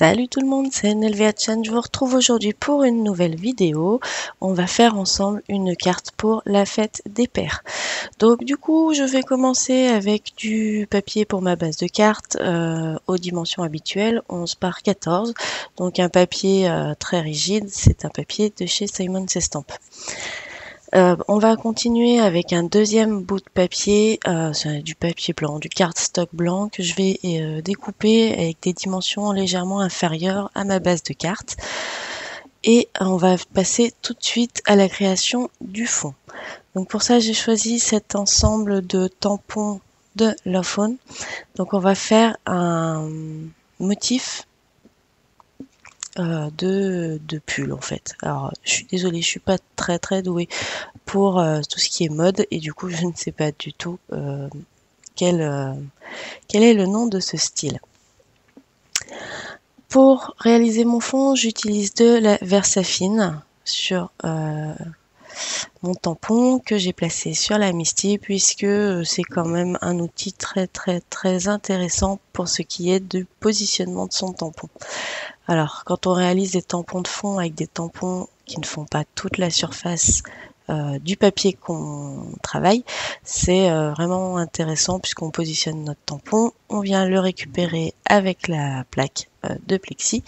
Salut tout le monde, c'est NLVHN. Je vous retrouve aujourd'hui pour une nouvelle vidéo. On va faire ensemble une carte pour la fête des pères. Donc du coup, je vais commencer avec du papier pour ma base de cartes aux dimensions habituelles, 11 par 14. Donc un papier très rigide, c'est un papier de chez Simon Says Stamp. On va continuer avec un deuxième bout de papier, c'est du papier blanc, du cardstock blanc que je vais découper avec des dimensions légèrement inférieures à ma base de cartes. Et on va passer tout de suite à la création du fond. Donc pour ça, j'ai choisi cet ensemble de tampons de Love Phone. Donc on va faire un motif de pull en fait. Alors je suis désolée, je suis pas très douée pour tout ce qui est mode et du coup je ne sais pas du tout quel est le nom de ce style. Pour réaliser mon fond, j'utilise de la Versafine sur mon tampon que j'ai placé sur la Misty puisque c'est quand même un outil très intéressant pour ce qui est du positionnement de son tampon. Alors quand on réalise des tampons de fond avec des tampons qui ne font pas toute la surface du papier qu'on travaille, c'est vraiment intéressant puisqu'on positionne notre tampon, on vient le récupérer avec la plaque de plexi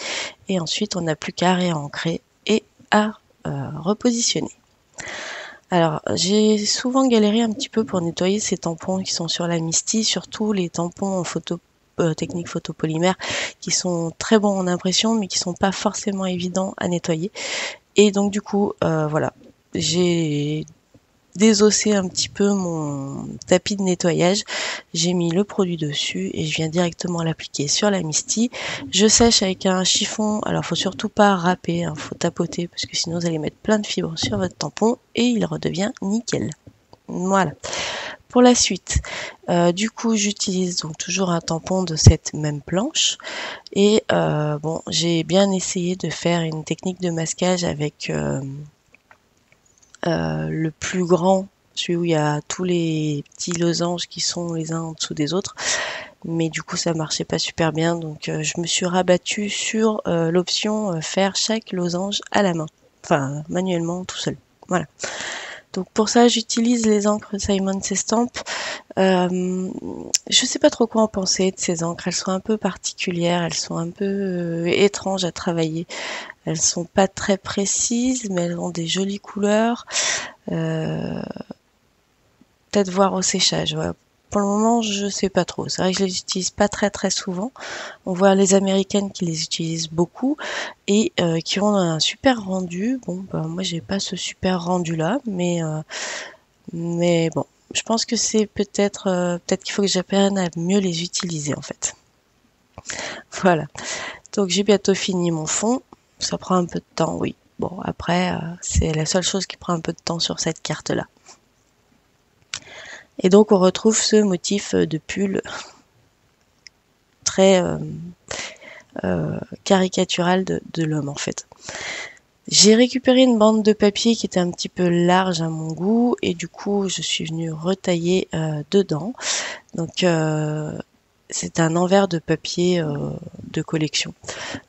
et ensuite on n'a plus qu'à réancrer et à repositionner. Alors j'ai souvent galéré un petit peu pour nettoyer ces tampons qui sont sur la Misty, surtout les tampons en technique photopolymère qui sont très bons en impression mais qui sont pas forcément évidents à nettoyer. Et donc du coup voilà, j'ai désossé un petit peu mon tapis de nettoyage, j'ai mis le produit dessus et je viens directement l'appliquer sur la Misty. Je sèche avec un chiffon, alors faut surtout pas râper, hein, faut tapoter parce que sinon vous allez mettre plein de fibres sur votre tampon et il redevient nickel. Voilà. Pour la suite, du coup j'utilise donc toujours un tampon de cette même planche et bon, j'ai bien essayé de faire une technique de masquage avec le plus grand, celui où il y a tous les petits losanges qui sont les uns en dessous des autres, mais du coup ça marchait pas super bien, donc je me suis rabattue sur l'option faire chaque losange à la main, enfin manuellement tout seul. Voilà. Donc pour ça j'utilise les encres Simon Says Stamp. Je sais pas trop quoi en penser de ces encres, elles sont un peu particulières, elles sont un peu étranges à travailler. Elles sont pas très précises, mais elles ont des jolies couleurs. Peut-être voir au séchage. Voilà. Pour le moment, je sais pas trop. C'est vrai que je les utilise pas très souvent. On voit les Américaines qui les utilisent beaucoup et qui ont un super rendu. Bon, bah, moi j'ai pas ce super rendu là, mais bon, je pense que c'est peut-être qu'il faut que j'apprenne à mieux les utiliser en fait. Voilà. Donc j'ai bientôt fini mon fond. Ça prend un peu de temps, oui. Bon, après, c'est la seule chose qui prend un peu de temps sur cette carte-là. Et donc, on retrouve ce motif de pull très caricatural de l'homme, en fait. J'ai récupéré une bande de papier qui était un petit peu large à mon goût, et du coup, je suis venue retailler dedans. Donc, c'est un envers de papier de collection.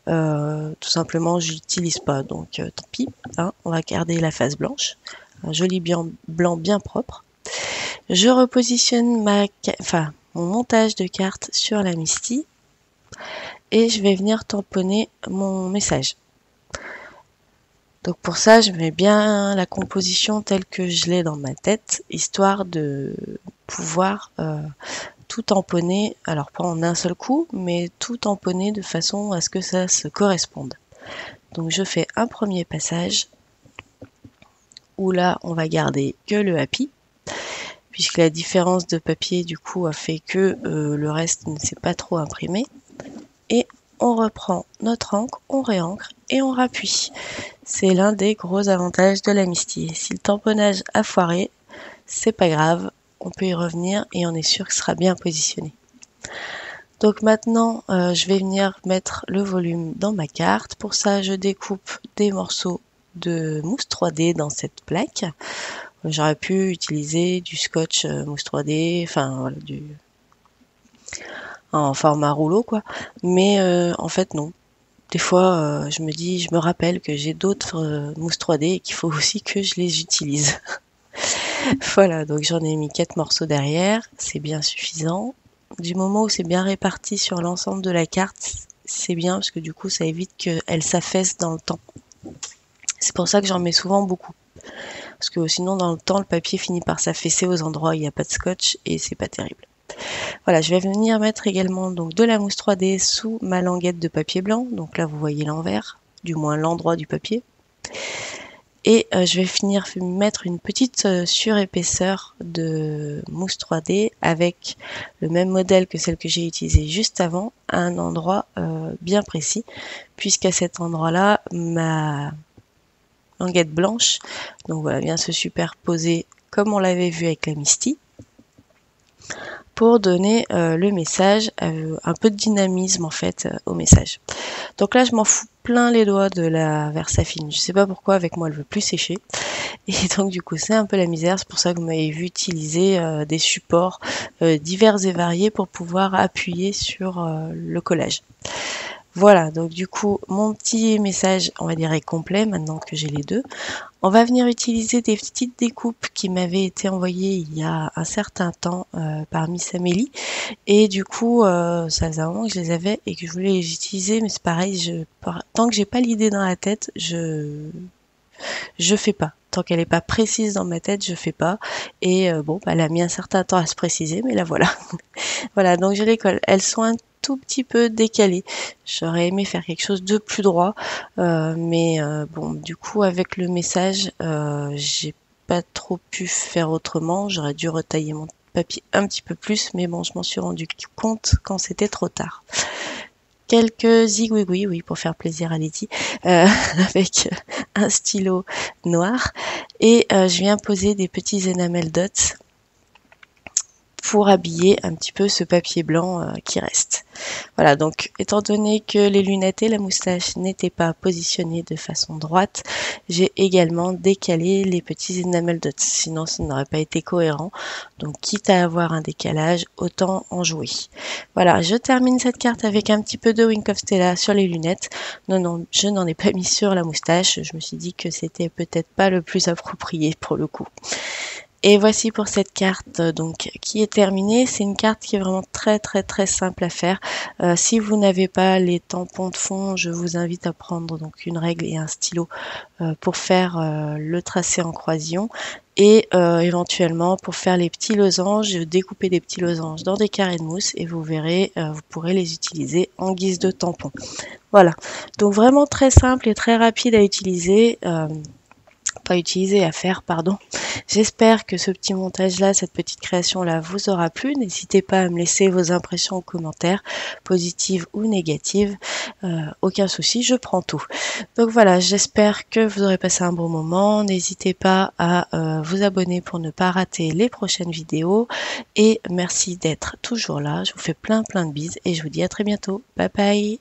Tout simplement, je l'utilise pas, donc tant pis. Hein, on va garder la face blanche, un joli blanc bien propre. Je repositionne mon montage de cartes sur la Misty et je vais venir tamponner mon message. Donc pour ça, je mets bien la composition telle que je l'ai dans ma tête, histoire de pouvoir tout tamponner, alors pas en un seul coup, mais tout tamponner de façon à ce que ça se corresponde. Donc je fais un premier passage où là on va garder que le happy, puisque la différence de papier du coup a fait que le reste ne s'est pas trop imprimé. Et on reprend notre encre, on réancre et on rappuie. C'est l'un des gros avantages de la Misty. Si le tamponnage a foiré, c'est pas grave, on peut y revenir et on est sûr que ce sera bien positionné. Donc maintenant, je vais venir mettre le volume dans ma carte. Pour ça, je découpe des morceaux de mousse 3D dans cette plaque. J'aurais pu utiliser du scotch mousse 3D, enfin voilà, en format rouleau quoi. Mais en fait non. des fois, je me rappelle que j'ai d'autres mousses 3D et qu'il faut aussi que je les utilise. Voilà, donc j'en ai mis 4 morceaux derrière, c'est bien suffisant. Du moment où c'est bien réparti sur l'ensemble de la carte, c'est bien parce que du coup ça évite qu'elle s'affaisse dans le temps. C'est pour ça que j'en mets souvent beaucoup. Parce que sinon dans le temps le papier finit par s'affaisser aux endroits où il n'y a pas de scotch et c'est pas terrible. Voilà, je vais venir mettre également donc de la mousse 3D sous ma languette de papier blanc. Donc là vous voyez l'envers, du moins l'endroit du papier. Et je vais finir mettre une petite surépaisseur de mousse 3D avec le même modèle que celle que j'ai utilisée juste avant, à un endroit bien précis, puisqu'à cet endroit-là, ma languette blanche, donc voilà, vient se superposer comme on l'avait vu avec la Misty, pour donner le message, un peu de dynamisme en fait au message. Donc là je m'en fous plein les doigts de la Versafine, je sais pas pourquoi avec moi elle veut plus sécher et donc du coup c'est un peu la misère, c'est pour ça que vous m'avez vu utiliser des supports divers et variés pour pouvoir appuyer sur le collage. Voilà, donc du coup mon petit message on va dire est complet maintenant que j'ai les deux. On va venir utiliser des petites découpes qui m'avaient été envoyées il y a un certain temps par Miss Amélie. Et du coup, ça faisait un moment que je les avais et que je voulais les utiliser, mais c'est pareil, tant que j'ai pas l'idée dans la tête, je fais pas. Tant qu'elle n'est pas précise dans ma tête, je fais pas. Et bon, elle a mis un certain temps à se préciser, mais là voilà. Voilà, donc je les colle. Elles sont un tout petit peu décalées. J'aurais aimé faire quelque chose de plus droit, mais bon, du coup avec le message, j'ai pas trop pu faire autrement. J'aurais dû retailler mon papier un petit peu plus, mais bon, je m'en suis rendu compte quand c'était trop tard. Quelques zigouigouis, oui, pour faire plaisir à Lydie, avec un stylo noir. Et je viens poser des petits enamel dots pour habiller un petit peu ce papier blanc qui reste. Voilà, donc étant donné que les lunettes et la moustache n'étaient pas positionnées de façon droite, j'ai également décalé les petits enamel dots, sinon ça n'aurait pas été cohérent. Donc quitte à avoir un décalage, autant en jouer. Voilà, je termine cette carte avec un petit peu de Wink of Stella sur les lunettes. Non, je n'en ai pas mis sur la moustache, je me suis dit que c'était peut-être pas le plus approprié pour le coup. Et voici pour cette carte donc qui est terminée. C'est une carte qui est vraiment très simple à faire. Si vous n'avez pas les tampons de fond, je vous invite à prendre donc une règle et un stylo pour faire le tracé en croisillon. Et éventuellement pour faire les petits losanges, découper des petits losanges dans des carrés de mousse et vous verrez, vous pourrez les utiliser en guise de tampon. Voilà, donc vraiment très simple et très rapide à utiliser. À faire, pardon. J'espère que ce petit montage-là, cette petite création-là vous aura plu. N'hésitez pas à me laisser vos impressions en commentaire, positives ou négatives. Aucun souci, je prends tout. Donc voilà, j'espère que vous aurez passé un bon moment. N'hésitez pas à vous abonner pour ne pas rater les prochaines vidéos. Et merci d'être toujours là. Je vous fais plein de bises et je vous dis à très bientôt. Bye bye.